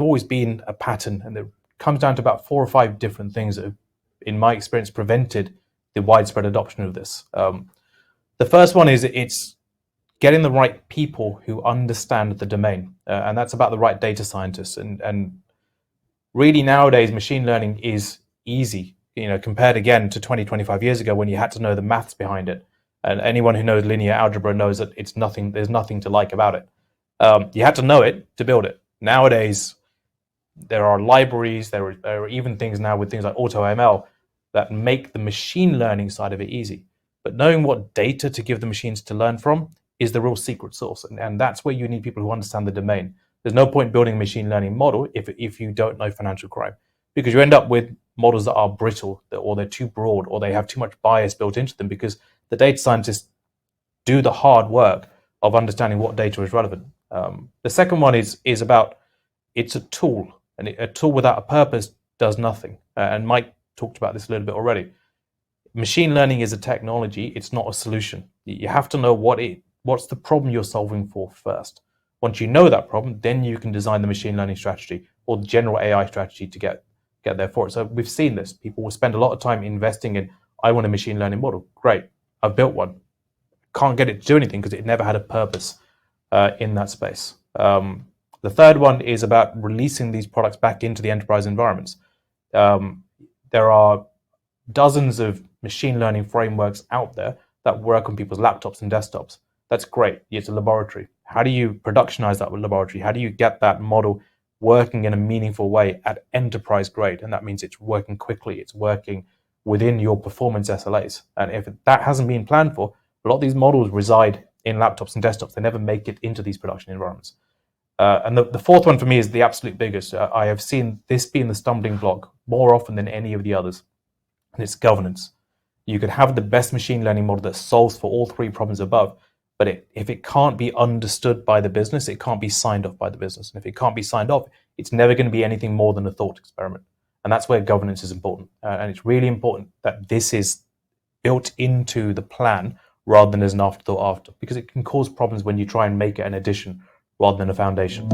always been a pattern, and it comes down to about 4 or 5 different things that have, in my experience, prevented the widespread adoption of this. The first one is it's getting the right people who understand the domain, and that's about the right data scientists. And really nowadays, machine learning is easy, compared again to 20, 25 years ago when you had to know the maths behind it. And anyone who knows linear algebra knows that it's nothing. There's nothing to like about it. You had to know it to build it. Nowadays, there are libraries. There are even things now with things like AutoML that make the machine learning side of it easy. But knowing what data to give the machines to learn from is the real secret sauce, and that's where you need people who understand the domain. There's no point building a machine learning model if you don't know financial crime, because you end up with models that are brittle, or they're too broad, or they have too much bias built into them, because the data scientists do the hard work of understanding what data is relevant. The second one is about, it's a tool, and a tool without a purpose does nothing. And Mike talked about this a little bit already. Machine learning is a technology, it's not a solution. You have to know what's the problem you're solving for first. Once you know that problem, then you can design the machine learning strategy or the general AI strategy to get there for it. So we've seen this. People will spend a lot of time investing in, I want a machine learning model. Great, I've built one. Can't get it to do anything because it never had a purpose in that space. The third one is about releasing these products back into the enterprise environments. There are dozens of machine learning frameworks out there that work on people's laptops and desktops. That's great. It's a laboratory. How do you productionize that with laboratory? How do you get that model working in a meaningful way at enterprise grade? And that means it's working quickly. It's working within your performance SLAs. And if that hasn't been planned for, a lot of these models reside in laptops and desktops. They never make it into these production environments. And the fourth one for me is the absolute biggest. I have seen this being the stumbling block more often than any of the others, and it's governance. You could have the best machine learning model that solves for all 3 problems above, but if it can't be understood by the business, it can't be signed off by the business. And if it can't be signed off, it's never going to be anything more than a thought experiment. And that's where governance is important. And it's really important that this is built into the plan rather than as an afterthought after, because it can cause problems when you try and make it an addition rather than a foundation.